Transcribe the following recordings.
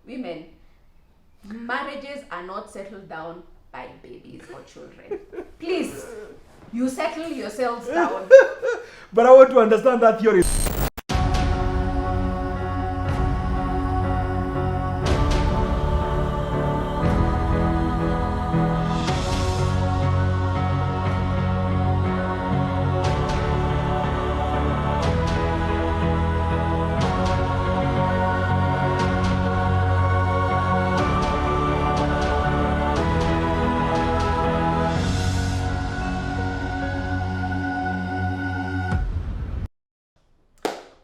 women, marriages are not settled down by babies or children. Please, you settle yourselves down. But I want to understand that theory.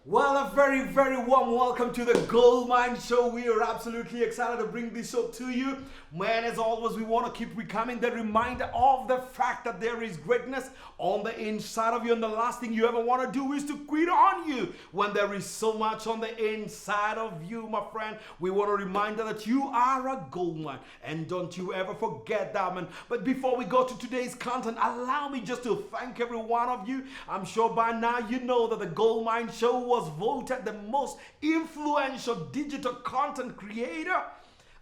Well, a very, very warm welcome to the Goldmine Show. We are absolutely excited to bring this show to you. Man, as always, we want to keep becoming the reminder of the fact that there is greatness on the inside of you. And the last thing you ever want to do is to quit on you when there is so much on the inside of you, my friend. We want to remind you that you are a goldmine. And don't you ever forget that, man. But before we go to today's content, allow me just to thank every one of you. I'm sure by now you know that the Goldmine Show was voted the most influential digital content creator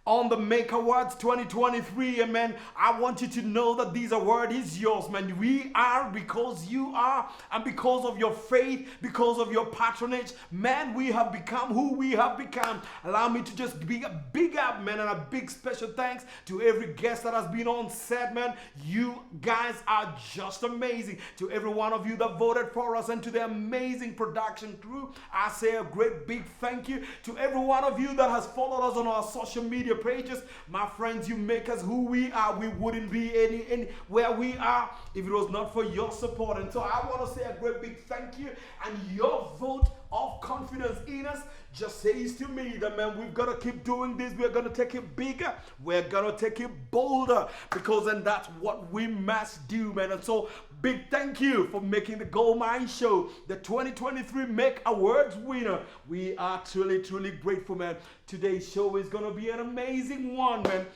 on the Make Awards 2023. And man, I want you to know that this award is yours, man. We are because you are, and because of your faith, because of your patronage, man, we have become who we have become. Allow me to just be a big up, man, and a big special thanks to every guest that has been on set, man. You guys are just amazing. To every one of you that voted for us and to the amazing production crew, I say a great big thank you. To every one of you that has followed us on our social media pages, my friends, you make us who we are. We wouldn't be any where we are if it was not for your support. And so I want to say a great big thank you, and your vote of confidence in us just says to me that, man, we've got to keep doing this. We're going to take it bigger. We're going to take it bolder, because then that's what we must do, man. And so big thank you for making the Goldmine Show the 2023 Make Awards winner. We are truly, truly grateful, man. Today's show is going to be an amazing one, man.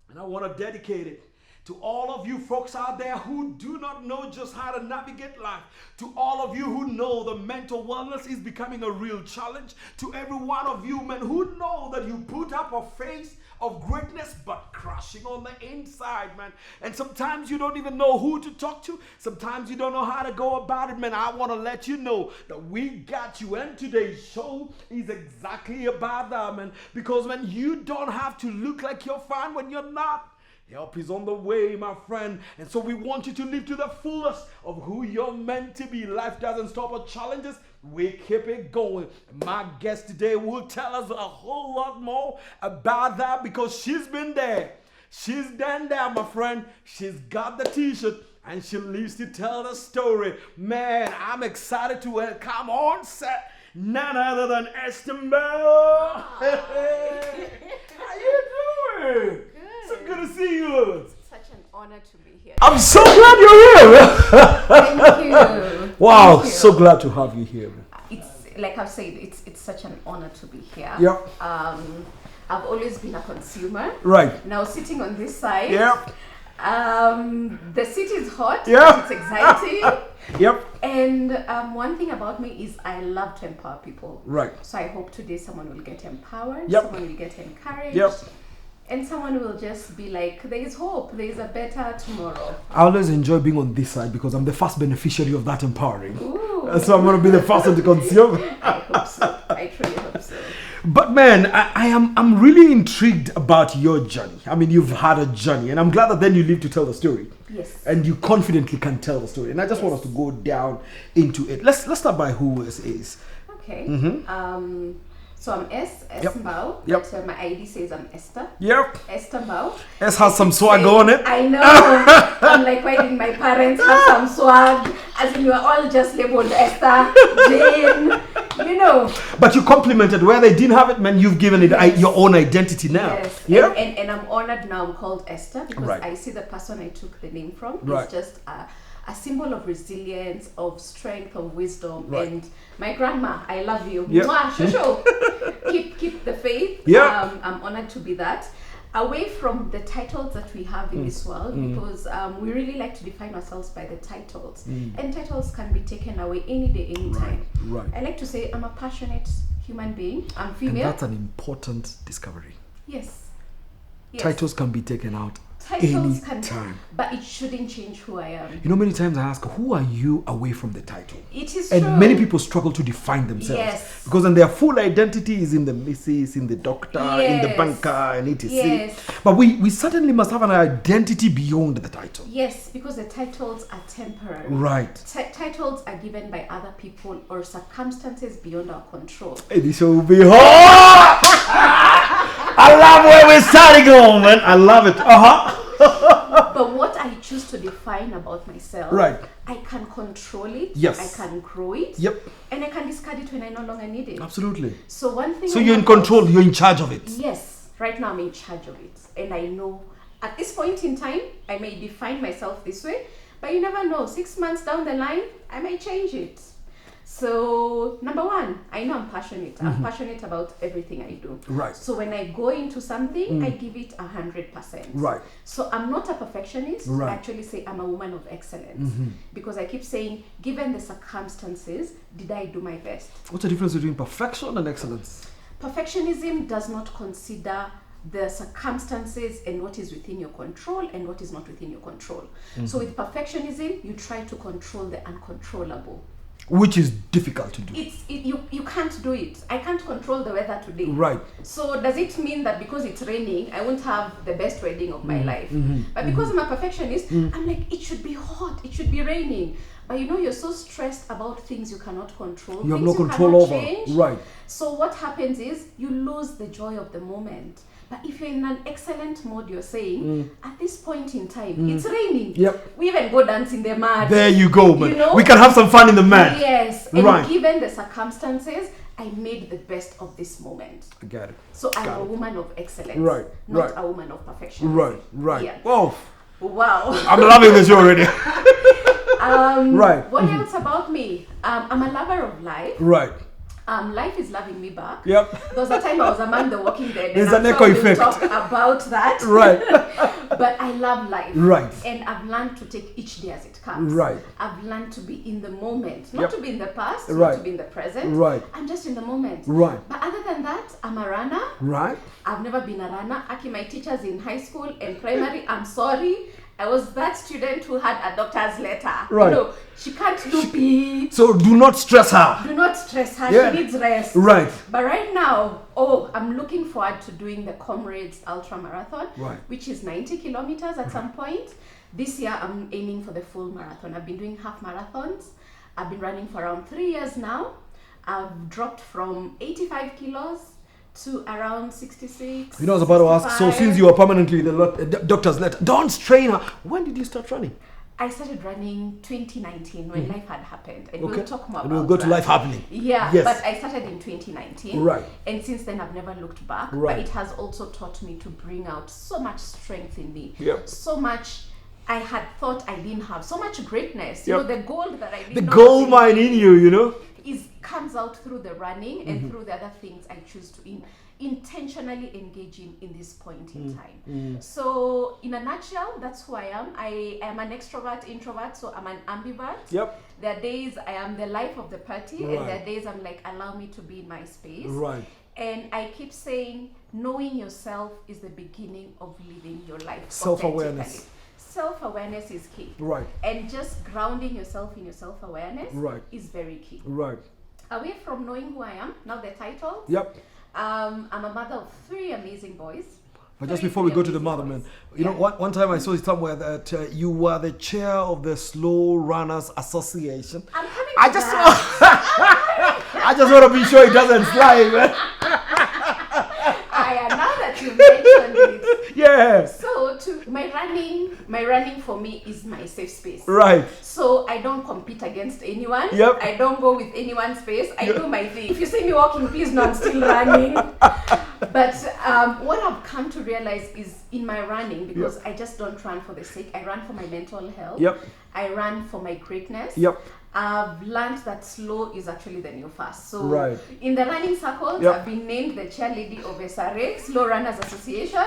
And I want to dedicate it to all of you folks out there who do not know just how to navigate life. To all of you who know the mental wellness is becoming a real challenge. To every one of you, man, who know that you put up a face of greatness but crushing on the inside, man. And sometimes you don't even know who to talk to. Sometimes you don't know how to go about it, man. I want to let you know that we got you. And today's show is exactly about that, man. Because, man, you don't have to look like you're fine when you're not. Help is on the way, my friend. And so we want you to live to the fullest of who you're meant to be. Life doesn't stop at challenges. We keep it going. My guest today will tell us a whole lot more about that, because she's been there. She's done that, my friend. She's got the t-shirt and she lives to tell the story. Man, I'm excited to come on set none other than Esther Mbau. How you doing? So good to see you. It's such an honor to be here. I'm so glad you're here. Thank you. Wow, Thank you. so glad to have you here. It's like I've said, it's such an honor to be here. Yep. I've always been a consumer. Right. Now sitting on this side. Yep. The city is hot. Yep. It's exciting. Yep. And one thing about me is I love to empower people. Right. So I hope today someone will get empowered. Yep. Someone will get encouraged. Yep. And someone will just be like, there is hope, there is a better tomorrow. I always enjoy being on this side because I'm the first beneficiary of that empowering. Ooh. So I'm going to be the first one to consume. I hope so. I truly hope so. But man, I'm really intrigued about your journey. I mean, you've had a journey, and I'm glad that then you live to tell the story. Yes. And you confidently can tell the story. And I just want us to go down into it. Let's start by who is. Okay. Mm-hmm. So I'm Esther Yep. Mbau, Yep. but my ID says I'm Esther. Yep. Esther Mbau. S has some swag on it. I know. I'm like, why didn't my parents have some swag? As in, you are all just labeled Esther, Jane, you know. But you complimented where they didn't have it, man. You've given it Yes. your own identity now. Yes. Yeah. And I'm honored now. I'm called Esther because Right. I see the person I took the name from. Right. It's just a symbol of resilience, of strength, of wisdom. Right. And my grandma, I love you. Yep. Mwah, shusho. keep the faith. Yeah. I'm honored to be that. Away from the titles that we have in this world, because we really like to define ourselves by the titles. And titles can be taken away any day, any time. Right. I like to say I'm a passionate human being. I'm And female. that's an important discovery. Yes. Yes. Titles can be taken out Titles anytime. but it shouldn't change who I am. You know, many times I ask, who are you away from the title? It is And true. many people struggle to define themselves. Yes. Because then their full identity is in the Mrs., in the doctor, in the Yes. banker, and etc. Yes. But we certainly must have an identity beyond the title. Yes, because the titles are temporary. Right. Titles are given by other people or circumstances beyond our control. Hey, this will be hot! I love where we're starting on, man. I love it. But what I choose to define about myself, Right. I can control it. Yes. I can grow it. Yep. And I can discard it when I no longer need it. Absolutely. So one thing. So I you're in know about- control. You're in charge of it. Yes. Right now I'm in charge of it. And I know at this point in time, I may define myself this way, but you never know. 6 months down the line, I may change it. So number one, I know I'm passionate. I'm passionate about everything I do. Right. So when I go into something, I give it 100%. Right. So I'm not a perfectionist. Right. I actually say I'm a woman of excellence because I keep saying, given the circumstances, did I do my best? What's the difference between perfection and excellence? Perfectionism does not consider the circumstances and what is within your control and what is not within your control. So with perfectionism, you try to control the uncontrollable. Which is difficult to do. You can't do it. I can't control the weather today. Right. So does it mean that because it's raining, I won't have the best wedding of my life? But because I'm a perfectionist, I'm like, it should be hot, it should be raining. But you know, you're so stressed about things you cannot control. You have things no you control cannot over. change. Right. So what happens is you lose the joy of the moment. But if you're in an excellent mode, you're saying, at this point in time, it's raining. Yep. We even go dance in the mud. There you go, man. You know? We can have some fun in the mud. Yes. And Right. given the circumstances, I made the best of this moment. I get it. So I'm Got a it. woman of excellence. Right, Not right. a woman of perfection. Right. Yeah. Whoa. Wow. I'm loving this already. Right. What else about me? I'm a lover of life. Right. Life is loving me back. Yep. There was a time I was among the Walking Dead. There's and an I'm echo sure we'll effect. talk about that. Right. But I love life. Right. And I've learned to take each day as it comes. Right. I've learned to be in the moment. Not Yep. to be in the past, Right. not to be in the present. Right. I'm just in the moment. Right. But other than that, I'm a runner. Right. I've never been a runner. Aki, my teachers in high school and primary, I'm sorry. I was that student who had a doctor's letter. Right. You know, she can't do PE. So do not stress her. Do not stress her. Yeah. She needs rest. Right. But right now, I'm looking forward to doing the Comrades Ultra Marathon, Right. which is 90 kilometers at some point. This year, I'm aiming for the full marathon. I've been doing half marathons. I've been running for around 3 years now. I've dropped from 85 kilos to around 66. You know, I was about to ask, so 65. since you are permanently the doctor's letter, don't strain her. When did you start running? I started running 2019 when life had happened. And Okay. we'll talk more And about we'll go to that. life happening. Yeah, Yes. but I started in 2019. Right. And since then, I've never looked back. Right. But it has also taught me to bring out so much strength in me. Yep. So much I had thought I didn't have. So much greatness. You Yep. know, the gold that I didn't The know gold was mine me in you know? comes out through the running and through the other things I choose to intentionally engaging in this point in time. So in a nutshell, that's who I am. I am an extrovert, introvert, so I'm an ambivert. Yep. There are days I am the life of the party, Right. and there are days I'm like, allow me to be in my space. Right. And I keep saying, knowing yourself is the beginning of living your life. Self-awareness. authentically. Self-awareness is key. Right. And just grounding yourself in your self-awareness Right. is very key. Right. Away from knowing who I am, now the title. Yep. I'm a mother of 3 amazing boys. But just Three before we go to the amazing mother, boys. man, you know, one time I saw it somewhere that you were the chair of the Slow Runners Association. I'm coming I to just that. I just want to be sure it doesn't slide, man. Now that you've mentioned it. Yeah. So my running for me is my safe space. Right. So I don't compete against anyone. Yep. I don't go with anyone's pace. I do my thing. If you see me walking, please know I'm still running. But what I've come to realize is in my running, because I just don't run for the sake. I run for my mental health. Yep. I run for my greatness. Yep. I've learned that slow is actually the new fast. So Right. in the running circles, Yep. I've been named the chairlady of SRA, Slow Runners Association.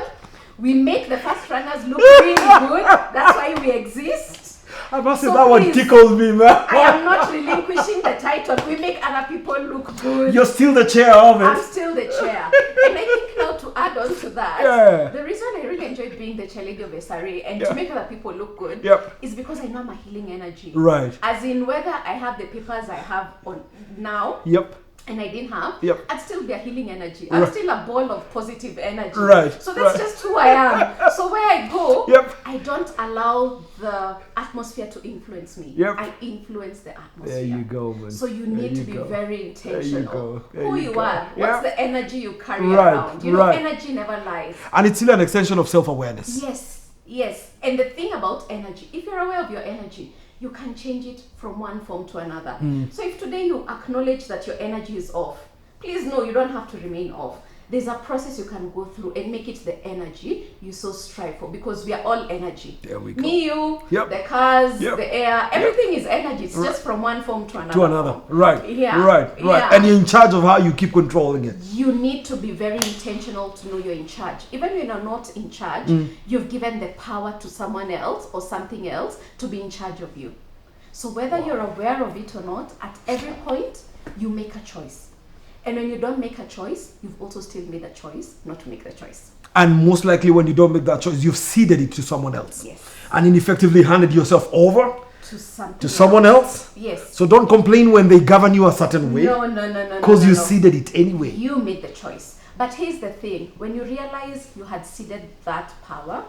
We make the fast runners look really good. That's why we exist. I must say So that one please, tickles me, man. I am not relinquishing the title. We make other people look good. You're still the chair of I'm it. still the chair. And I think now to add on to that, Yeah. the reason I really enjoyed being the chairlady of SRA and Yeah. to make other people look good Yep. is because I know I'm a healing energy. Right. As in whether I have the papers I have on now Yep. and I didn't have, Yep. I'd still be a healing energy. I'm Right. still a ball of positive energy. Right. So that's Right. just who I am. So where I go, Yep. I don't allow the atmosphere to influence me. Yep. I influence the atmosphere. There you go, man. So you There need to you be go. very intentional. go. There Who you you go. are. Yeah. What's the energy you carry Right, around? You know, right. energy never lies. And it's still an extension of self-awareness. Yes, yes. And the thing about energy, if you're aware of your energy, you can change it from one form to another. So if today you acknowledge that your energy is off, please know you don't have to remain off. There's a process you can go through and make it the energy you so strive for, because we are all energy. There we go. Me, you, Yep. the cars, Yep. the air, everything is energy. It's just from one form to another. To another. form. Right. Yeah. Right. Right. Yeah. And you're in charge of how you keep controlling it. You need to be very intentional to know you're in charge. Even when you're not in charge, you've given the power to someone else or something else to be in charge of you. So whether you're aware of it or not, at every point, you make a choice. And when you don't make a choice, you've also still made a choice not to make the choice. And most likely when you don't make that choice, you've ceded it to someone else. Yes. And ineffectively handed yourself over To something to someone else. Yes. So don't complain when they govern you a certain way. No. Because no, you no. ceded it anyway. You made the choice. But here's the thing. When you realize you had ceded that power,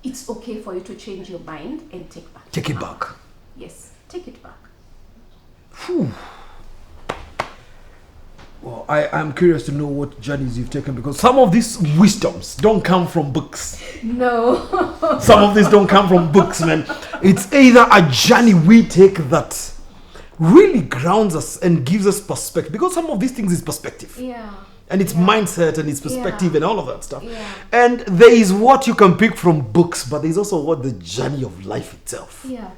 it's okay for you to change your mind and take back. Take the it power. back. Yes. Take it back. Phew. Well, I'm curious to know what journeys you've taken, because some of these wisdoms don't come from books. No. Some of these don't come from books, man. It's either a journey we take that really grounds us and gives us perspective, because some of these things is perspective. Yeah. And it's mindset and it's perspective Yeah. and all of that stuff. Yeah. And there is what you can pick from books, but there's also what the journey of life itself. Yeah.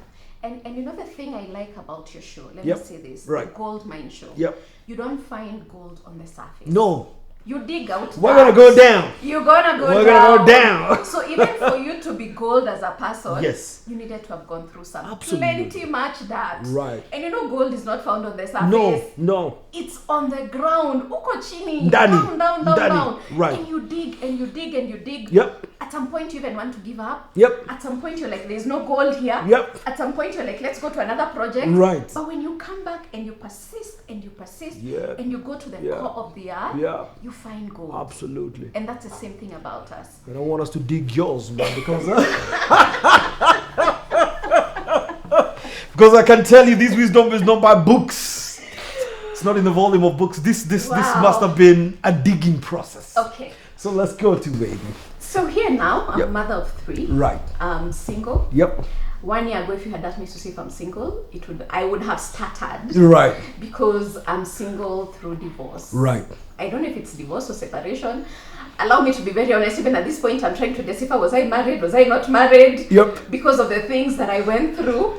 And you know the thing I like about your show, let Yep. me say this, Right. the Goldmine show. Yep. You don't find gold on the surface. No. You dig out. We're that. gonna go down. You're gonna go We're down. gonna go down. So even for you to be gold as a person, Yes. you needed to have gone through some Absolutely. plenty much that. Right. And you know gold is not found on the surface. No. It's on the ground. Uko chini. Ndani. Down. Ndani. Right. And you dig and you dig and you dig. Yep. At some point you even want to give up. Yep. At some point you're like, there's no gold here. Yep. At some point you're like, let's go to another project. Right. But when you come back and you persist and you persist Yeah. and you go to the Yeah. core of the earth, Yeah. you find gold. Absolutely. And that's the same thing about us. I don't want us to dig yours, man, because because I can tell you this wisdom is not by books. It's not in the volume of books. This Wow. must have been a digging process. Okay. So let's go to baby. So here now, I'm Yep. a mother of 3. Right. I'm single. Yep. 1 year ago, if you had asked me to say if I'm single, I would have stuttered Right. because I'm single through divorce. Right. I don't know if it's divorce or separation. Allow me to be very honest, even at this point, I'm trying to decipher, was I married, was I not married? Yep. Because of the things that I went through.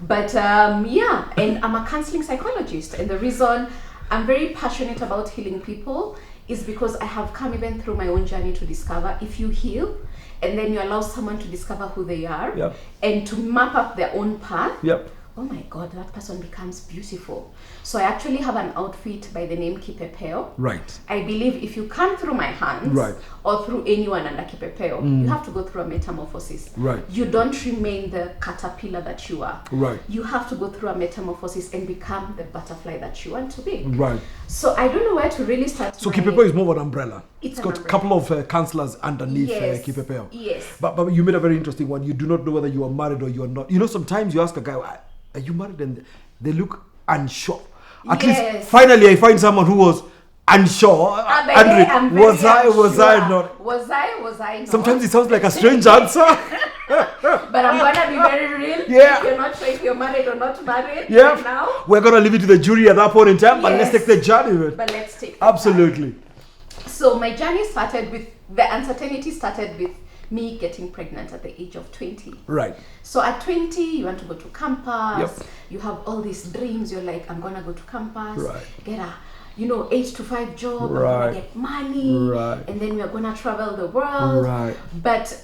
But yeah, and I'm a counseling psychologist. And the reason I'm very passionate about healing people is because I have come even through my own journey to discover if you heal and then you allow someone to discover who they are Yep. and to map up their own path, Yep. oh my God, that person becomes beautiful. So I actually have an outfit by the name Kipepeo. Right. I believe if you come through my hands Right. or through anyone under Kipepeo, you have to go through a metamorphosis. Right. You don't remain the caterpillar that you are. Right. You have to go through a metamorphosis and become the butterfly that you want to be. Right. So I don't know where to really start. So my- Kipepeo is more of an umbrella. It's an got a umbrella. couple of counselors underneath Yes. Kipepeo. Yes. But you made a very interesting one. You do not know whether you are married or you are not. You know, sometimes you ask a guy, are you married? And they look unsure. At Yes. least, finally, I find someone who was unsure. Baby, Andre, I'm very was I unsure. not? Was I not? Sometimes it sounds like a strange answer. But I'm gonna be very real. Yeah. If you're not sure if you're married or not married Yeah. right now. We're going to leave it to the jury at that point in time, but let's Yes. take the journey. Man. But let's take the Absolutely. time. So my journey started with the uncertainty started with me getting pregnant at the age of 20. Right. So at 20, you want to go to campus. Yep. You have all these dreams. You're like, I'm gonna go to campus, Right. get a 8 to 5 job, I'm Right. gonna get money, Right. and then we're gonna travel the world. Right. But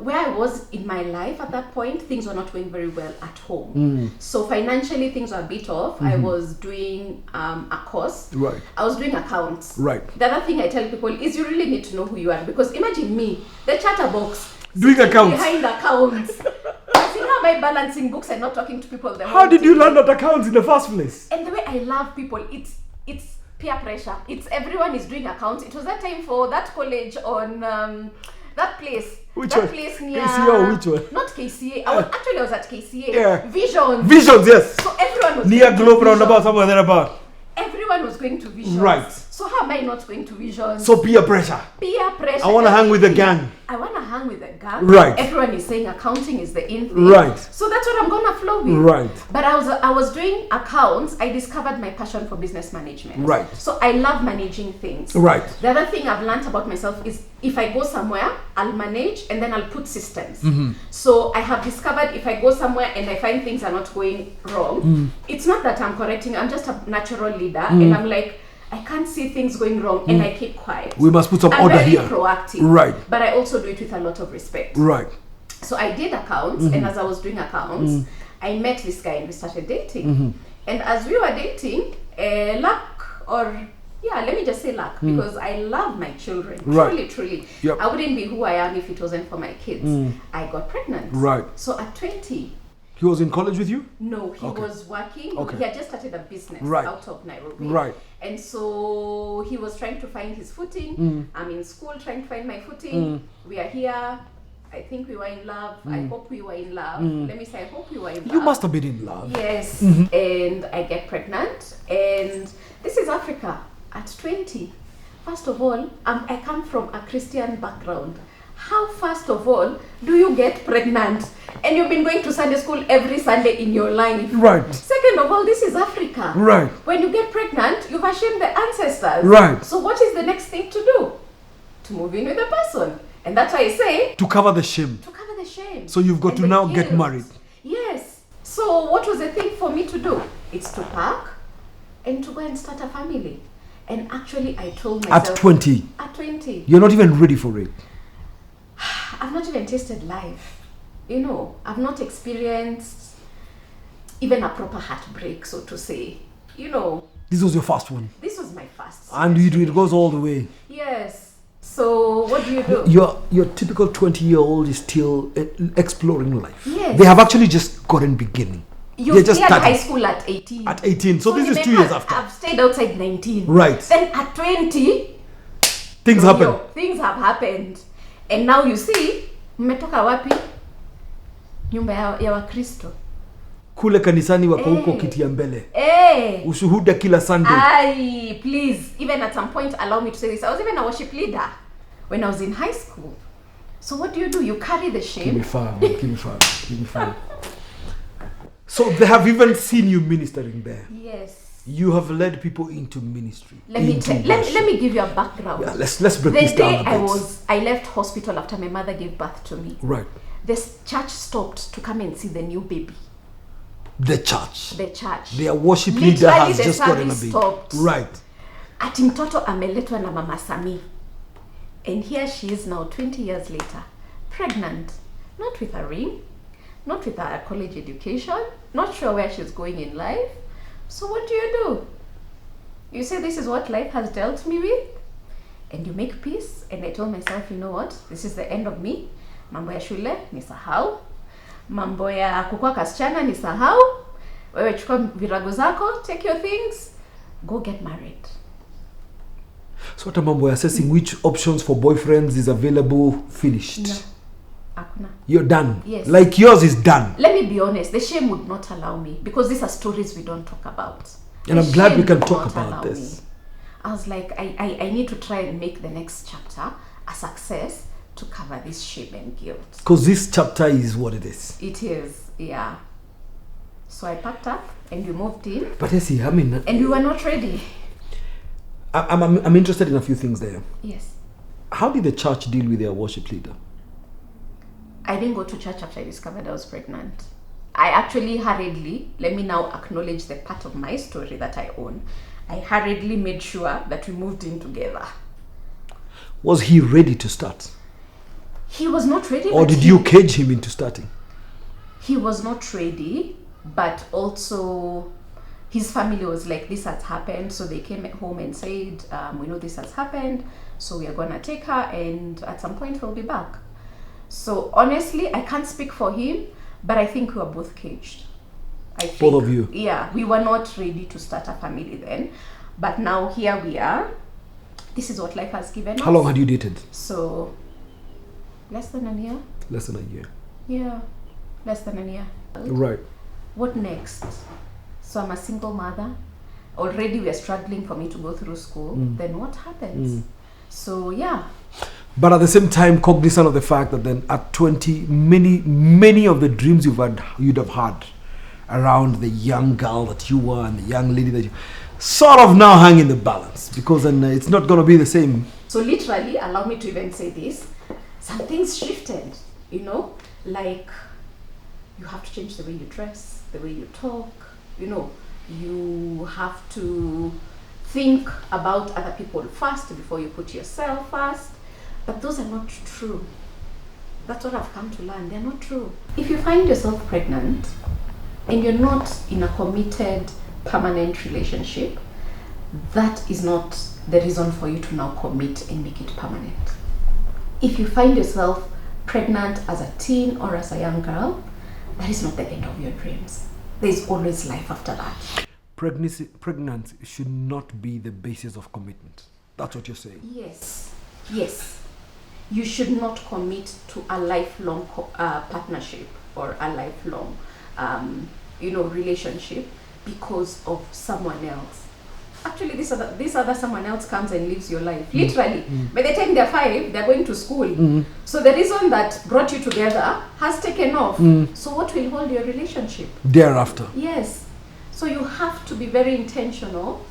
where I was in my life at that point, things were not going very well at home. So financially, things were a bit off. I was doing a course. Right. I was doing accounts. Right. The other thing I tell people is you really need to know who you are, because imagine me, the chatterbox, Doing sitting accounts. behind accounts. See how am I balancing books and not talking to people? How did you learn that accounts in the first place? And the way I love people, it's peer pressure. It's everyone is doing accounts. It was that time for that college on that place. Which that one? place near KCA or which one? Not KCA. I was at KCA. Yeah. Visions, yes. So everyone was Near going to Globe Visions. roundabout, somewhere thereabout. Everyone was going to Visions. Right. So how am I not going to Visions? So peer pressure. Peer pressure. I want to hang with the gang. I want to hang with the gang. Right. Everyone is saying accounting is the in thing. Right. So that's what I'm gonna flow with. Right. But I was doing accounts. I discovered my passion for business management. Right. So I love managing things. Right. The other thing I've learned about myself is if I go somewhere, I'll manage and then I'll put systems. So I have discovered if I go somewhere and I find things are not going wrong, it's not that I'm correcting. I'm just a natural leader, and I'm like, I can't see things going wrong, and I keep quiet. We must put some I'm order very here. proactive. Right. But I also do it with a lot of respect. Right. So I did accounts, and as I was doing accounts, I met this guy and we started dating. And as we were dating, let me just say luck, because I love my children. Right. Truly. Yep. I wouldn't be who I am if it wasn't for my kids. I got pregnant. Right. So at 20, He was in college with you? no, he Okay. was working. Okay. He had just started a business Right. out of Nairobi. Right. And so he was trying to find his footing. I'm in school trying to find my footing. We are here. I think we were in love. I hope we were in love. Let me say, I hope we were in love. You must have been in love. Yes. And I get pregnant. And this is Africa at 20. First of all, I come from a Christian background. How, first of all, do you get pregnant? And you've been going to Sunday school every Sunday in your life. Right. Second of all, this is Africa. Right. When you get pregnant, you've ashamed the ancestors. Right. So what is the next thing to do? To move in with the person. And that's why I say, To cover the shame. to cover the shame. So you've got and to the now get guilt. married. Yes. So what was the thing for me to do? It's to pack and to go and start a family. And actually, I told myself... At 20. At 20. You're not even ready for it. I've not even tasted life. I've not experienced even a proper heartbreak, so to say. This was your first one. This was my first. And it goes all the way. Yes. So what do you do? Your typical 20-year-old is still exploring life. Yes. They have actually just gotten beginning. You They're just cleared starting. high school at 18. At 18. So this is 2 remember, years after. I've stayed outside 19. Right. Then at 20, Things happen. things have happened. And now you see, mmetoka wapi? Nyumba ya Wakristo. Kule kanisani wako huko kiti ya mbele. Ushuhuda kila Ay, Sunday. please. Even at some point, allow me to say this. I was even a worship leader when I was in high school. So what do? You carry the shame. Give me five. So they have even seen you ministering there. Yes. You have led people into ministry. Let me give you a background. Yeah, let's break The this down day a bit. I left hospital after my mother gave birth to me. Right. This church stopped to come and see the new baby. The church. Their worship Literally, leader has the just gotten a service baby. stopped. Right. Ati mtoto ameletwa na Mama Sami. And here she is now 20 years later, pregnant, not with a ring, not with a college education, not sure where she's going in life. So what do? You say this is what life has dealt me with, and you make peace. And I told myself, you know what? This is the end of me. Mambo ya shule ni sahau. Mambo ya kukua kasichana ni sahau. Wewe chukua virago zako, take your things, go get married. So what about assessing which options for boyfriends is available finished? No. Akuna. You're done. Yes. Like yours is done. Let me be honest, the shame would not allow me, because these are stories we don't talk about. And The I'm glad we shame can would talk not about allow this. me. I was like, I need to try and make the next chapter a success to cover this shame and guilt. Because this chapter is what it is. It is, yeah. So I packed up and we moved in. But Essie, I mean... And we were not ready. I'm interested in a few things there. Yes. How did the church deal with their worship leader? I didn't go to church after I discovered I was pregnant. I actually hurriedly, let me now acknowledge the part of my story that I own. I hurriedly made sure that we moved in together. Was he ready to start? He was not ready. Or did you cage him into starting? He was not ready, but also his family was like, this has happened. So they came home and said, we know this has happened, so we are going to take her, and at some point he'll be back. So honestly, I can't speak for him, but I think we were both caged. I think, both of you? Yeah, we were not ready to start a family then, but now here we are. This is what life has given us. How long had you dated? So, less than a year. Less than a year. Yeah, less than a year. Right. What next? So I'm a single mother. Already we are struggling for me to go through school. Then what happens? So yeah. But at the same time, cognizant of the fact that then at 20, many of the dreams you'd have had around the young girl that you were and the young lady that you sort of now hang in the balance, because then it's not going to be the same. So literally, allow me to even say this, some things shifted, you know, like you have to change the way you dress, the way you talk, you know, you have to think about other people first before you put yourself first. But those are not true. That's what I've come to learn. They're not true. If you find yourself pregnant and you're not in a committed, permanent relationship, that is not the reason for you to now commit and make it permanent. If you find yourself pregnant as a teen or as a young girl, that is not the end of your dreams. There's always life after that. Pregnancy should not be the basis of commitment. That's what you're saying? Yes. Yes. You should not commit to a lifelong partnership or a lifelong, relationship because of someone else. Actually, this other someone else comes and lives your life. Literally. By the time they're 5, they're going to school. So the reason that brought you together has taken off. So what will hold your relationship? Thereafter. Yes. So you have to be very intentional.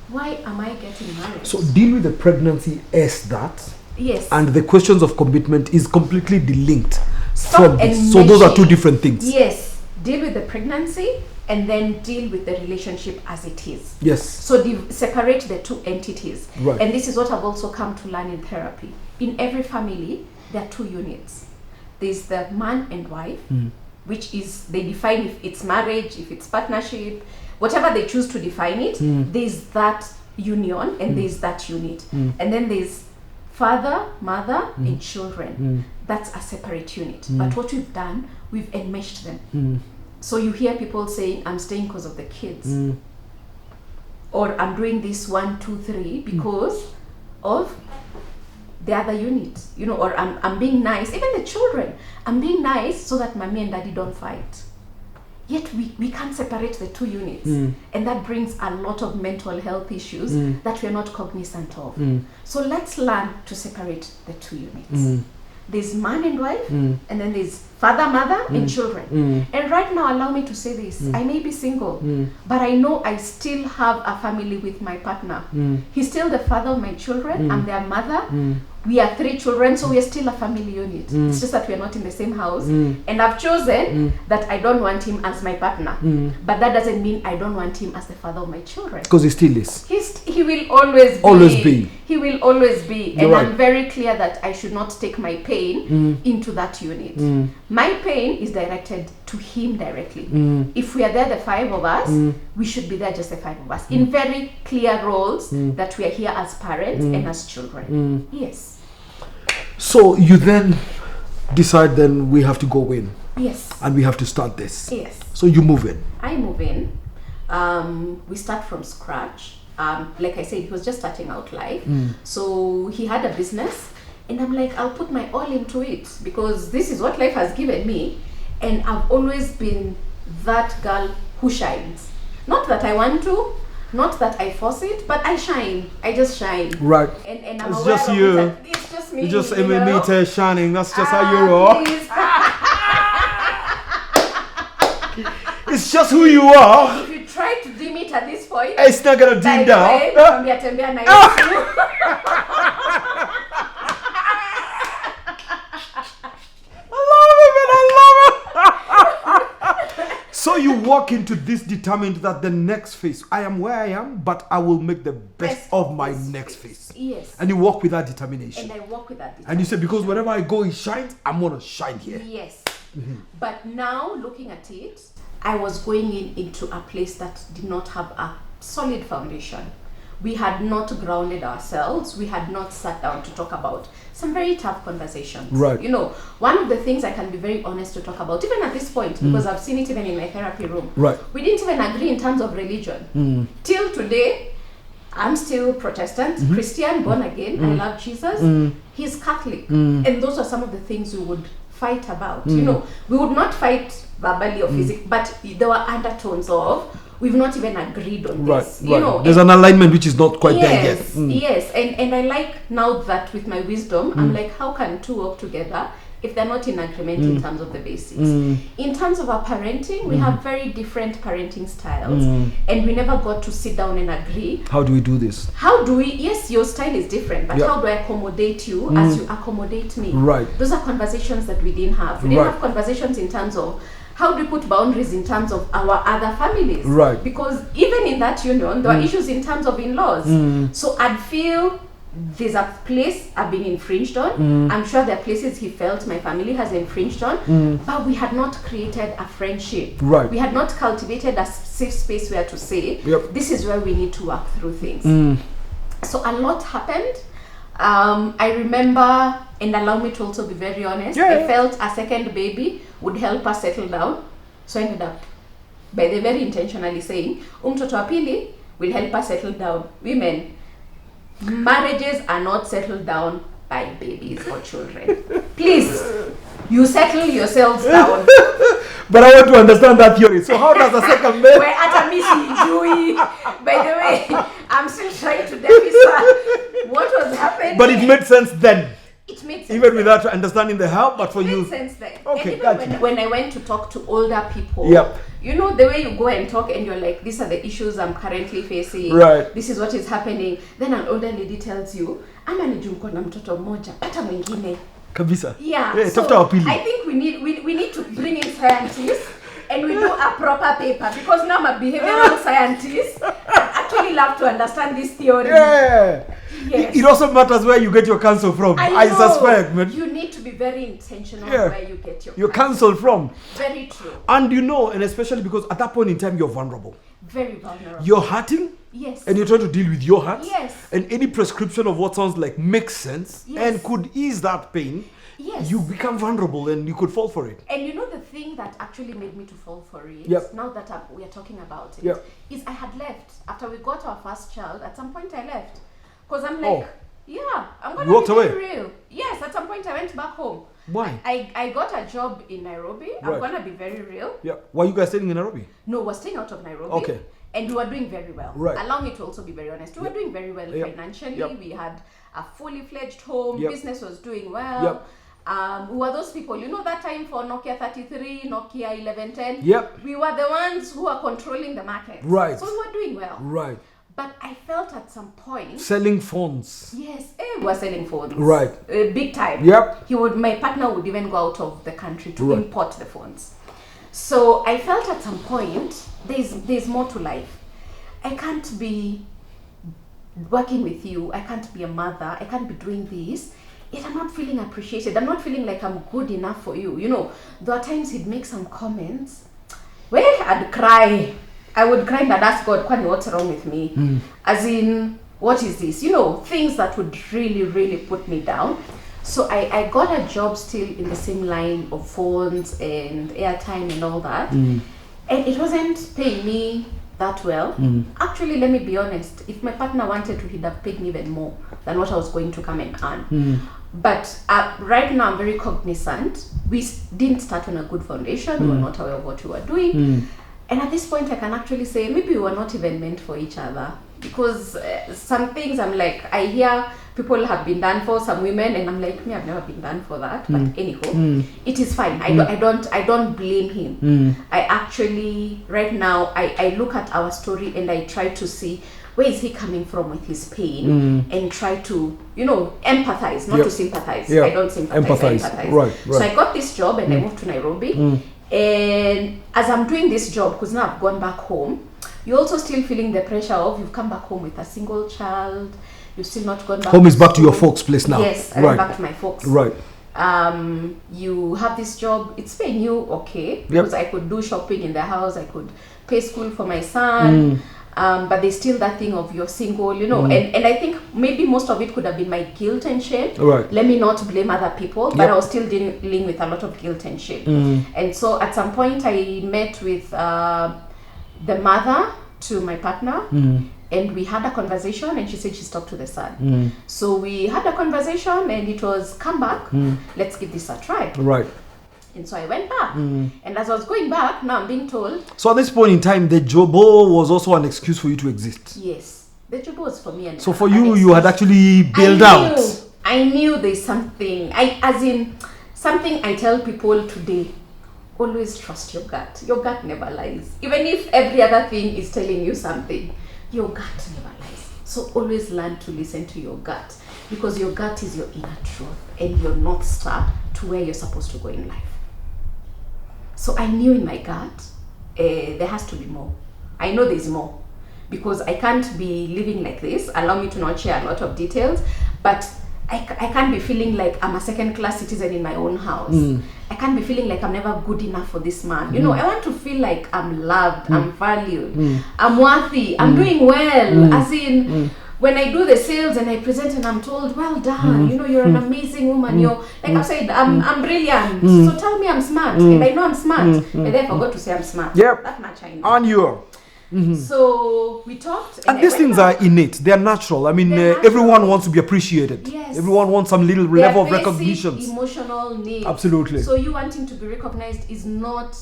Why am I getting married? So deal with the pregnancy as that. Yes. And the questions of commitment is completely delinked Stop from this. So those are two different things. Yes. Deal with the pregnancy and then deal with the relationship as it is. Yes. So separate the two entities. Right. And this is what I've also come to learn in therapy. In every family, there are 2 units. There's the man and wife, which is, they define if it's marriage, if it's partnership, whatever they choose to define it, there's that union and there's that unit. And then there's father, mother, and children. That's a separate unit. But what we've done, we've enmeshed them. So you hear people saying, I'm staying because of the kids. Or I'm doing this 1, 2, 3 because of the other unit. Or I'm being nice. Even the children, I'm being nice so that mommy and daddy don't fight. Yet we can't separate the 2 units. And that brings a lot of mental health issues that we're not cognizant of. So let's learn to separate the 2 units. There's man and wife, and then there's father, mother, and children. And right now, allow me to say this. I may be single, but I know I still have a family with my partner. He's still the father of my children. I'm their mother. We are 3 children, so we are still a family unit. It's just that we are not in the same house. And I've chosen that I don't want him as my partner. But that doesn't mean I don't want him as the father of my children. Because he still is. He will always be. Always be. He will always be. You're and right. I'm very clear that I should not take my pain into that unit. My pain is directed to him directly. If we are there, the 5 of us, we should be there, just the 5 of us, in very clear roles that we are here as parents and as children. Yes. So you then decide then we have to go in. Yes. And we have to start this. Yes. So you move in. I move in. We start from scratch. Like I said, he was just starting out life. So he had a business. And I'm like, I'll put my all into it because this is what life has given me. And I've always been that girl who shines. Not that I want to, not that I force it, but I shine. I just shine. Right. And I'm It's aware just of you. it. It's just me. You just you know? emanated shining. That's just how you roll. It's just who you are. If you try to dim it at this point, It's not gonna dim down. tembea na Yesu. I love it, man. I love it. So you walk into this determined that the next phase, I am where I am, but I will make the best of my next phase. Yes. And you walk with that determination. And I walk with that determination. And you say, because wherever I go, it shines, I'm going to shine here. Yes. But now, looking at it, I was going into a place that did not have a solid foundation. We had not grounded ourselves. We had not sat down to talk about some very tough conversations. Right. You know, one of the things I can be very honest to talk about, even at this point, because I've seen it even in my therapy room. Right. We didn't even agree in terms of religion. Till today, I'm still Protestant, Christian, born again. I love Jesus. He's Catholic. And those are some of the things we would fight about. You know, we would not fight verbally or physically, but there were undertones of we've not even agreed on this. You know, there's an alignment which is not quite there yet. Yes, and I like now that with my wisdom, I'm like, how can two work together if they're not in agreement in terms of the basics? In terms of our parenting, we have very different parenting styles, and we never got to sit down and agree. How do we do this? How do we? Yes, your style is different, but how do I accommodate you as you accommodate me? Right. Those are conversations that we didn't have. We didn't have conversations in terms of how do we put boundaries in terms of our other families? Right. Because even in that union, there are issues in terms of in-laws. So I'd feel there's a place I've been infringed on. I'm sure there are places he felt my family has infringed on. But we had not created a friendship. Right. We had not cultivated a safe space where to say, this is where we need to work through things. So a lot happened. I remember, and allow me to also be very honest, I felt a second baby would help us settle down. So I ended up, by the very intentionally saying, mtoto wa pili will help us settle down. Women, marriages are not settled down by babies or children. Please, you settle yourselves down. But I want to understand that theory. So how does a second baby... We're at a missing Njui. By the way, I'm still trying to decipher what was happening. But it made sense then. It made sense. Even without understanding the how, but for you. It made sense then. Okay, and even when I went to talk to older people, you know, the way you go and talk and you're like, these are the issues I'm currently facing. Right. This is what is happening. Then an older lady tells you, ama nijumko na mtoto mmoja, pata mwingine. Kabisa. Yeah. So I think we need to bring in scientists and we do a proper paper, because now I'm a behavioral scientist. I actually love to understand this theory. Yeah. Yes. It also matters where you get your counsel from. I suspect, man. You need to be very intentional where you get your counsel from. Very true. And you know, and especially because at that point in time you're vulnerable. Very vulnerable. You're hurting. Yes. And you're trying to deal with your heart. Yes. And any prescription of what sounds like makes sense and could ease that pain. Yes. You become vulnerable and you could fall for it. And you know the thing that actually made me to fall for it, now that we are talking about it, is I had left. After we got our first child, at some point I left. Because I'm like, I'm going to be very real. Yes, at some point I went back home. Why? I got a job in Nairobi. I'm going to be very real. Yeah. Why are you guys staying in Nairobi? No, we're staying out of Nairobi. Okay. And we were doing very well. Right. Allow me to also be very honest. We were doing very well financially. We had a fully fledged home. Business was doing well. We were those people, you know, that time for Nokia 33, Nokia 1110. We were the ones who were controlling the market. Right. So we were doing well. Right. But I felt at some point... Selling phones. Yes, we were selling phones. Right. Big time. My partner would even go out of the country to import the phones. So I felt at some point, there's more to life. I can't be working with you. I can't be a mother. I can't be doing this. Yet I'm not feeling appreciated. I'm not feeling like I'm good enough for you. You know, there are times he'd make some comments where I'd cry. I would cry and I'd ask God, Kwani, what's wrong with me? As in, what is this? You know, things that would really, really put me down. So I got a job still in the same line of phones and airtime and all that. And it wasn't paying me that well. Actually, let me be honest. If my partner wanted to, he'd have paid me even more than what I was going to come and earn. But right now, I'm very cognizant. We didn't start on a good foundation. We were not aware of what we were doing. And at this point, I can actually say maybe we were not even meant for each other. Because some things I'm like, I hear people have been done for, some women, and I'm like, me, I've never been done for that. But anyhow, it is fine. I don't blame him. I actually, right now, I look at our story and I try to see where is he coming from with his pain and try to, you know, empathize, not to sympathize. I don't sympathize, I empathize. Right. So I got this job and I moved to Nairobi. And as I'm doing this job, because now I've gone back home, you're also still feeling the pressure of you've come back home with a single child, you've still not gone back. Home is back to your folks' place now. Yes, I went back to my folks. Right. You have this job, it's paying you okay, because I could do shopping in the house, I could pay school for my son, but there's still that thing of you're single, you know, and I think maybe most of it could have been my guilt and shame. Right. Let me not blame other people, but I was still dealing with a lot of guilt and shame. And so at some point I met with the mother to my partner, and we had a conversation, and she said she's talked to the son. So we had a conversation, and it was, come back, let's give this a try. Right. And so I went back. And as I was going back, now I'm being told. So at this point in time, the jobo was also an excuse for you to exist. Yes. The job was for me. And so for you, you had actually bailed out. I knew there's something. Something I tell people today. Always trust your gut. Your gut never lies. Even if every other thing is telling you something, your gut never lies. So always learn to listen to your gut, because your gut is your inner truth and your North Star to where you're supposed to go in life. So I knew in my gut, there has to be more. I know there's more, because I can't be living like this. Allow me to not share a lot of details, but I can't be feeling like I'm a second-class citizen in my own house. I can't be feeling like I'm never good enough for this man. You know, I want to feel like I'm loved, I'm valued, I'm worthy, I'm doing well. As in, when I do the sales and I present and I'm told, well done, you know, you're an amazing woman. You're, like I said, I'm brilliant. So tell me I'm smart. And I know I'm smart. But then I forgot to say I'm smart. Yep. That much I know. On you. So we talked, and these things are innate. They are natural. I mean, everyone wants to be appreciated. Yes. Everyone wants some little level of recognition. Emotional needs. Absolutely. So you wanting to be recognized is not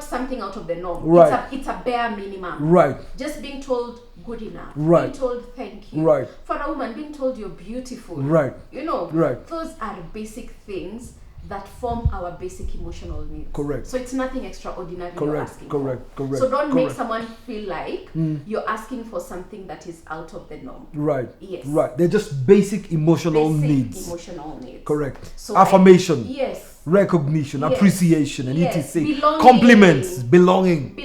something out of the norm. Right. It's a bare minimum. Right. Just being told good enough. Right. Being told thank you. Right. For a woman, being told you're beautiful. Right. You know. Right. Those are basic things that form our basic emotional needs. Correct. So it's nothing extraordinary you're asking for. Correct. So don't make someone feel like you're asking for something that is out of the norm. Right. Yes. Right. They're just basic emotional needs. Emotional needs. Correct. So affirmation. Yes. Recognition, appreciation, and etc. Belonging. Compliments, belonging.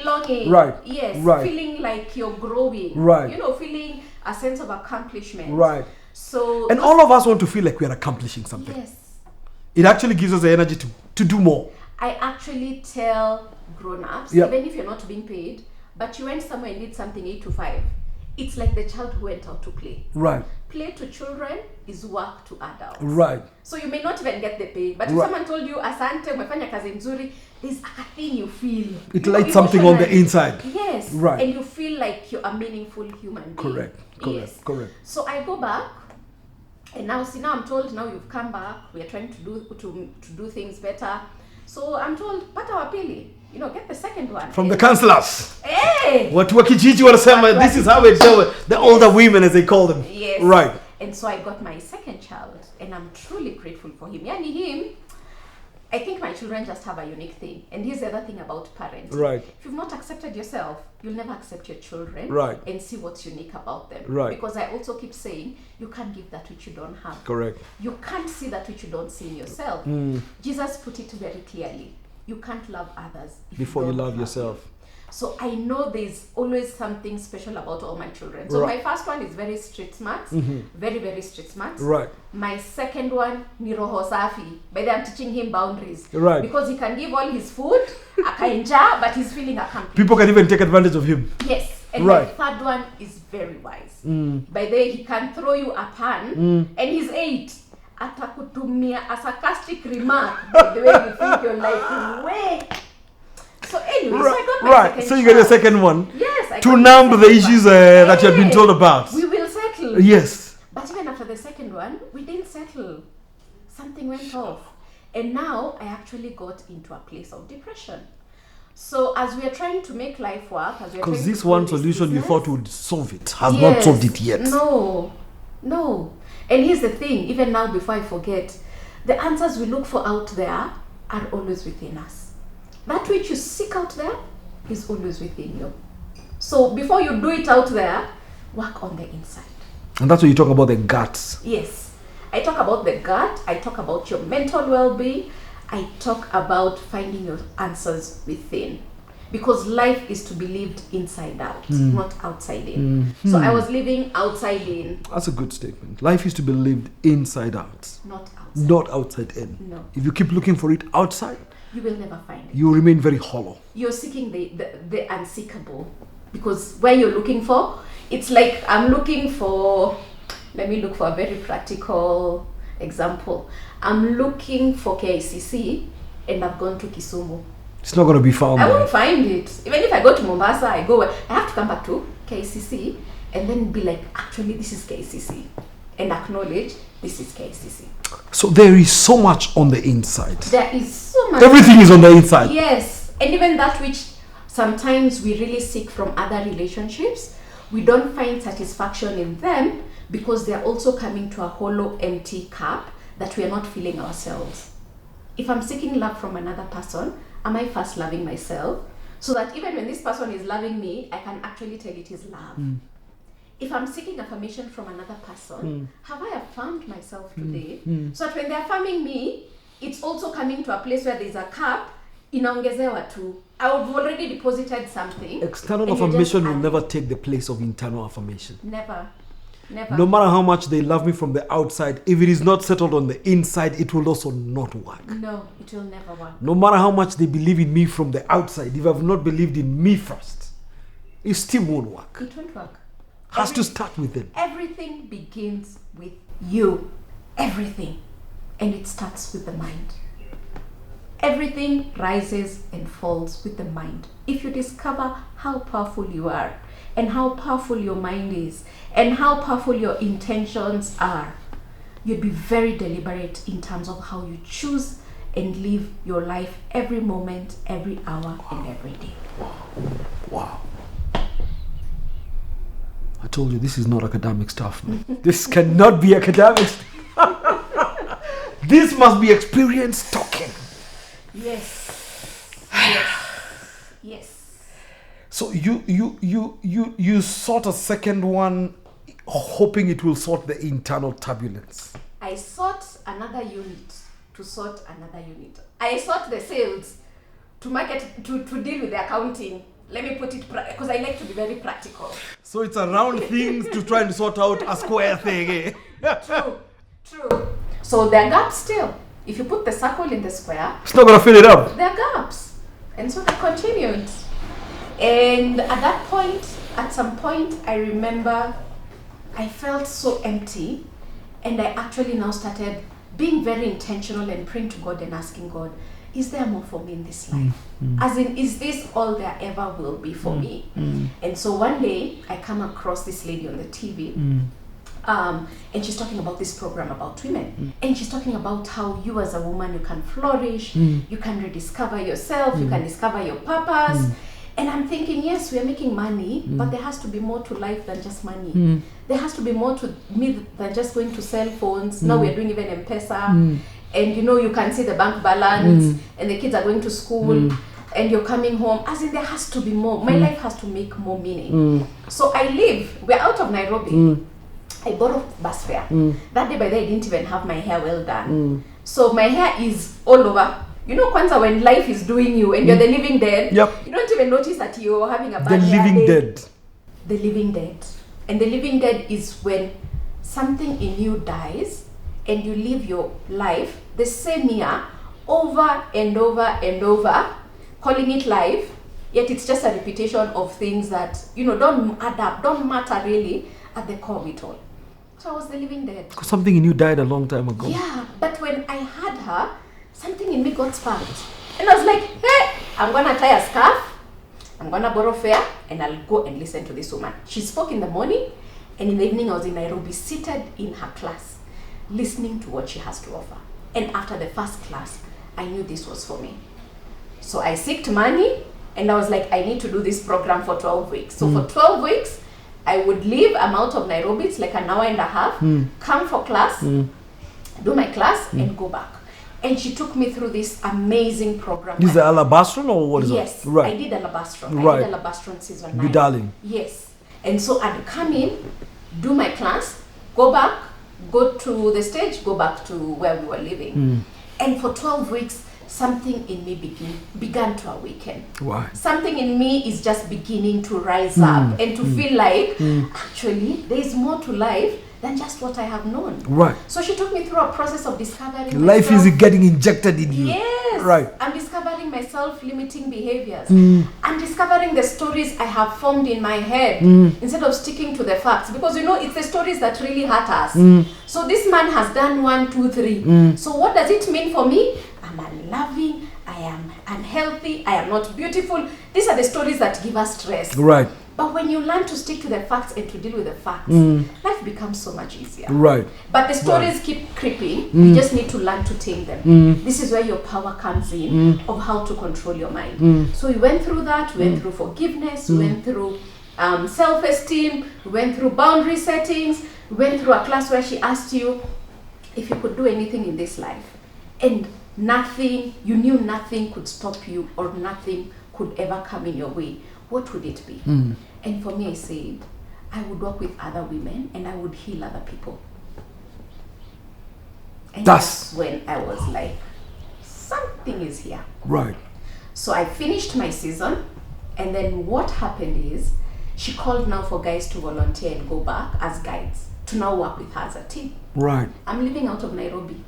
Right. Yes. Right. Feeling like you're growing. Right. You know, feeling a sense of accomplishment. Right. So. And all of us want to feel like we are accomplishing something. Yes. It actually gives us the energy to do more. I actually tell grown-ups, Yep. even if you're not being paid, but you went somewhere and did something 8 to 5, it's like the child who went out to play. Right. Play to children is work to adults. Right. So you may not even get the pay, but if someone told you, asante, umefanya kazi nzuri, there's a thing you feel. It lights something on the inside. Yes. Right. And you feel like you're a meaningful human being. Correct. Yes. Correct. So I go back, and now I'm told now you've come back. We are trying to do things better. So I'm told, pata wapili, you know, get the second one. From the counselors. Hey. What wakijiji wanasema, this is how it's done. The older women, as they call them. Yes. Right. And so I got my second child, and I'm truly grateful for him. Yani him, I think my children just have a unique thing. And here's the other thing about parenting. Right. If you've not accepted yourself, you'll never accept your children. Right. And see what's unique about them. Right. Because I also keep saying, you can't give that which you don't have. Correct. You can't see that which you don't see in yourself. Jesus put it very clearly. You can't love others Before you love yourself. You. So I know there's always something special about all my children. So my first one is very street smart, very, very street smart. Right. My second one, ni roho safi. By the way, I'm teaching him boundaries. Right. Because he can give all his food, akaenja, but he's feeling accomplished. People can even take advantage of him. Yes. And right. my third one is very wise. By the way, he can throw you a pan, and he's 8. Atakutumia a sarcastic remark. By the way, you think you're like, wait. So anyway, so I got my second so you get a second one. Yes. To numb the issues that you have been told about. We will settle. Yes. But even after the second one, we didn't settle. Something went off. And now I actually got into a place of depression. So as we are trying to make life work, as we are because trying this to one do solution you business, thought would solve it has not solved it yet. No. And here's the thing, even now before I forget, the answers we look for out there are always within us. That which you seek out there is always within you. So before you do it out there, work on the inside. And that's what you talk about, the guts. Yes. I talk about the gut. I talk about your mental well-being. I talk about finding your answers within. Because life is to be lived inside out, not outside in. So I was living outside in. That's a good statement. Life is to be lived inside out. Not outside. Not outside in. No. If you keep looking for it outside, You will never find it. you remain very hollow. You're seeking the unseekable. Because where you're looking for, it's like I'm looking for, let me look for a very practical example. I'm looking for KICC and I've gone to Kisumu. It's not going to be found I there. won't find it. Even if I go to Mombasa, I have to come back to KCC and then be like, actually, this is KCC. And acknowledge this is KCC. So there is so much on the inside. There is so much. Everything is on the inside. Yes. And even that which sometimes we really seek from other relationships, we don't find satisfaction in them because they're also coming to a hollow, empty cup that we are not filling ourselves. If I'm seeking love from another person, am I first loving myself? So that even when this person is loving me, I can actually tell it is love. If I'm seeking affirmation from another person, have I affirmed myself today? So that when they're affirming me, it's also coming to a place where there's a cup, inaongezewa tu. I've already deposited something. External and you're just affirmation will adding. never take the place of internal affirmation. Never. Never. No matter how much they love me from the outside, if it is not settled on the inside, it will also not work. No, it will never work. No matter how much they believe in me from the outside, if I've not believed in me first, it still won't work. It won't work. Has to start within. Everything begins with you. Everything. And it starts with the mind. Everything rises and falls with the mind. If you discover how powerful you are, and how powerful your mind is, and how powerful your intentions are, you'd be very deliberate in terms of how you choose and live your life every moment, every hour, and every day. Wow. I told you this is not academic stuff, man. This cannot be academic stuff. This must be experience talking. Yes. Yes. Yes. So you sort a second one, hoping it will sort the internal turbulence. I sought another unit to sort another unit. I sought the sales to market to deal with the accounting. Let me put it because I like to be very practical. So it's around things to try and sort out a square thing, eh? True. So there are gaps still. If you put the circle in the square, It's not gonna fill it up. there are gaps. And so they continued. And at some point, I remember I felt so empty, and I actually now started being very intentional and praying to God and asking God, is there more for me in this life? As in, is this all there ever will be for me? And so one day, I come across this lady on the TV, and she's talking about this program about women. And she's talking about how you as a woman, you can flourish, you can rediscover yourself, you can discover your purpose. And I'm thinking, yes, we are making money, but there has to be more to life than just money. There has to be more to me than just going to cell phones. Now we're doing even M-Pesa. And you can see the bank balance, and the kids are going to school, and you're coming home. As in, there has to be more. My life has to make more meaning. So we're out of Nairobi. I borrowed bus fare. That day, by the way, I didn't even have my hair well done. So my hair is all over. Kwanza, when life is doing you and you're the living dead, you don't even notice that you're having a bad The hair living day. dead. The living dead. And the living dead is when something in you dies and you live your life the same year over and over and over, calling it life, yet it's just a repetition of things that, don't add up, don't matter really at the core of it all. So I was the living dead. Because something in you died a long time ago. Yeah, but when I had her, something in me got sparked. And I was like, hey, I'm going to tie a scarf, I'm going to borrow fare, and I'll go and listen to this woman. She spoke in the morning, and in the evening I was in Nairobi, seated in her class, listening to what she has to offer. And after the first class, I knew this was for me. So I seeked money, and I was like, I need to do this program for 12 weeks. So for 12 weeks, I would leave, I'm out of Nairobi, it's like an hour and a half, come for class, do my class, and go back. And she took me through this amazing program. This is the Alabastron or what is it? Yes, Right. I did Alabastron. Right. I did Alabastron season 9. Be darling. Yes. And so I'd come in, do my class, go back, go to the stage, go back to where we were living. And for 12 weeks, something in me began to awaken. Why? Something in me is just beginning to rise up and to feel like, actually, there is more to life than just what I have known. Right. So she took me through a process of discovering Life myself. is getting injected in you. Yes. Right. I'm discovering my self-limiting behaviors. I'm discovering the stories I have formed in my head instead of sticking to the facts. Because it's the stories that really hurt us. So this man has done 1, 2, 3. So what does it mean for me? I'm unloving, I am unhealthy, I am not beautiful. These are the stories that give us stress. Right. But when you learn to stick to the facts and to deal with the facts, life becomes so much easier. Right. But the stories keep creeping. You just need to learn to tame them. This is where your power comes in of how to control your mind. So we went through that. We went through forgiveness. We went through self-esteem. We went through boundary settings. We went through a class where she asked you if you could do anything in this life. And you knew nothing could stop you or nothing could ever come in your way. What would it be? And for me, I said, I would work with other women and I would heal other people. And that's when I was like, something is here. Right. So I finished my season, and then what happened is, she called now for guys to volunteer and go back as guides to now work with her as a team. Right. I'm living out of Nairobi.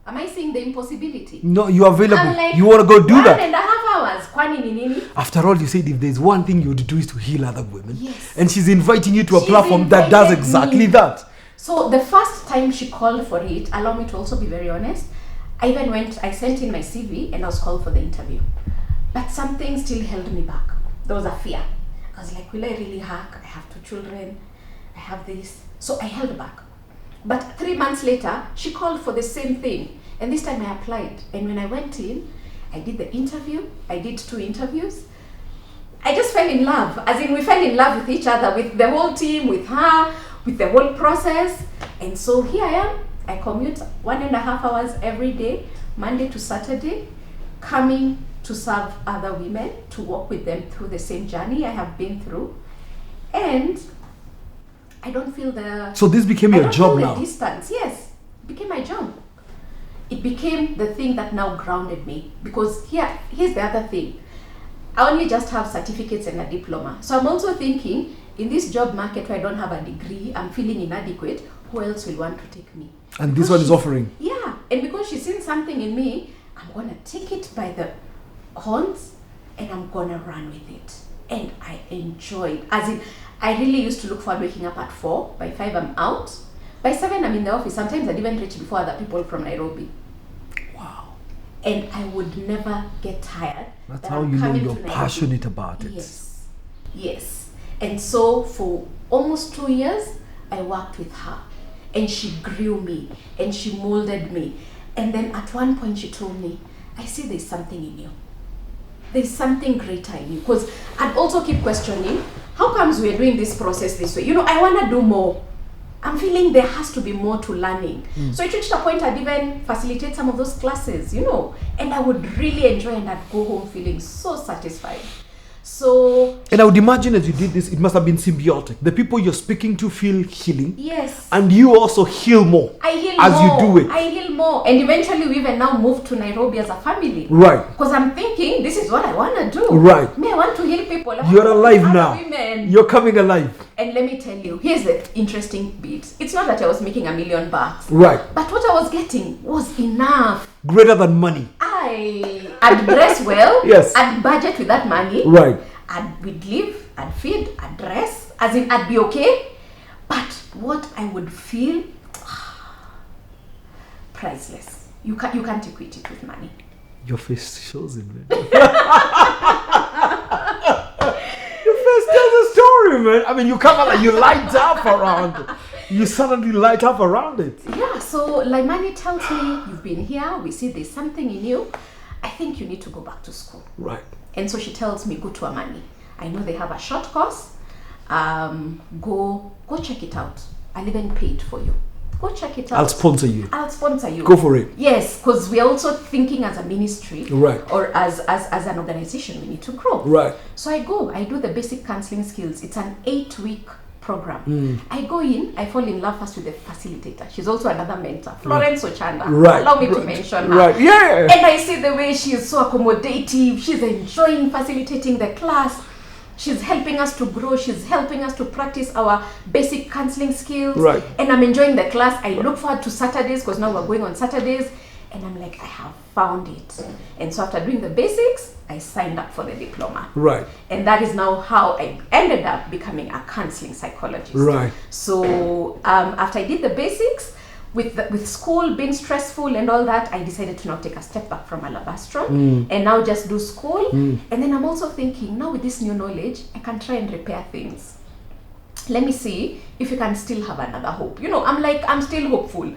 Am I seeing the impossibility? No, you're available. I'm like, you want to go do that? 1.5 hours. Kwani ni nini? After all, you said if there's one thing you would do is to heal other women. Yes. And she's inviting you to a She's platform that does invited exactly me. that. So the first time she called for it, allow me to also be very honest, I sent in my CV and I was called for the interview. But something still held me back. There was a fear. I was like, will I really hack? I have 2 children. I have this. So I held back. But 3 months later, she called for the same thing. And this time I applied. And when I went in, I did the interview. I did 2 interviews. I just fell in love. As in, we fell in love with each other, with the whole team, with her, with the whole process. And so here I am. I commute 1.5 hours every day, Monday to Saturday, coming to serve other women, to walk with them through the same journey I have been through. And I don't feel So this became your job now? The distance, yes. It became my job. It became the thing that now grounded me. Because here's the other thing. I only just have certificates and a diploma. So I'm also thinking, in this job market where I don't have a degree, I'm feeling inadequate, who else will want to take me? And this one is offering? Yeah. And because she's seen something in me, I'm going to take it by the horns and I'm going to run with it. And I enjoyed. As in, I really used to look forward waking up at 4. By 5, I'm out. By 7, I'm in the office. Sometimes I'd even reach before other people from Nairobi. Wow. And I would never get tired. That's how you know you're passionate about it. Yes. Yes. And so for almost 2 years, I worked with her. And she grew me. And she molded me. And then at one point she told me, I see there's something in you. There's something greater in you. Because I'd also keep questioning, how comes we're doing this process this way? I want to do more. I'm feeling there has to be more to learning. So it reached a point I'd even facilitate some of those classes, and I would really enjoy, and I'd go home feeling so satisfied. So, and I would imagine as you did this, it must have been symbiotic. The people you're speaking to feel healing. Yes. And you also heal more. I heal as more. you do it. I heal more. And eventually we even now moved to Nairobi as a family. Right. Because I'm thinking, this is what I want to do. Right. I want to heal people. You're alive now. Women. You're coming alive. And let me tell you, here's the interesting bit. It's not that I was making $1 million. Right. But what I was getting was enough. Greater than money. I'd dress well. Yes. I'd budget with that money. Right. We'd live, I'd feed, I'd dress, as in I'd be okay. But what I would feel, priceless. You can't equate it with money. Your face shows it, man. Your face tells a story, man. I mean, you come out and you light up around it. You suddenly light up around it. Yeah, so Laimani tells me, you've been here, we see there's something in you. I think you need to go back to school. Right. And so she tells me, go to Amani. I know they have a short course. Go check it out. I'll even pay it for you. Go check it out. I'll sponsor you. Go for it. Yes, because we are also thinking as a ministry, right, or as an organization, we need to grow. Right. So I do the basic counseling skills. It's an 8-week program. I go in, I fall in love first with the facilitator. She's also another mentor, Florence Ochanda. Right. Allow me to mention her. Right. Yeah. And I see the way she is so accommodative. She's enjoying facilitating the class. She's helping us to grow. She's helping us to practice our basic counseling skills. Right. And I'm enjoying the class. I look forward to Saturdays because now we're going on Saturdays. And I'm like, I have found it. And so after doing the basics, I signed up for the diploma. Right. And that is now how I ended up becoming a counseling psychologist. Right. So after I did the basics, with school being stressful and all that, I decided to now take a step back from Alabastron and now just do school. And then I'm also thinking, now with this new knowledge, I can try and repair things. Let me see if you can still have another hope. I'm still hopeful.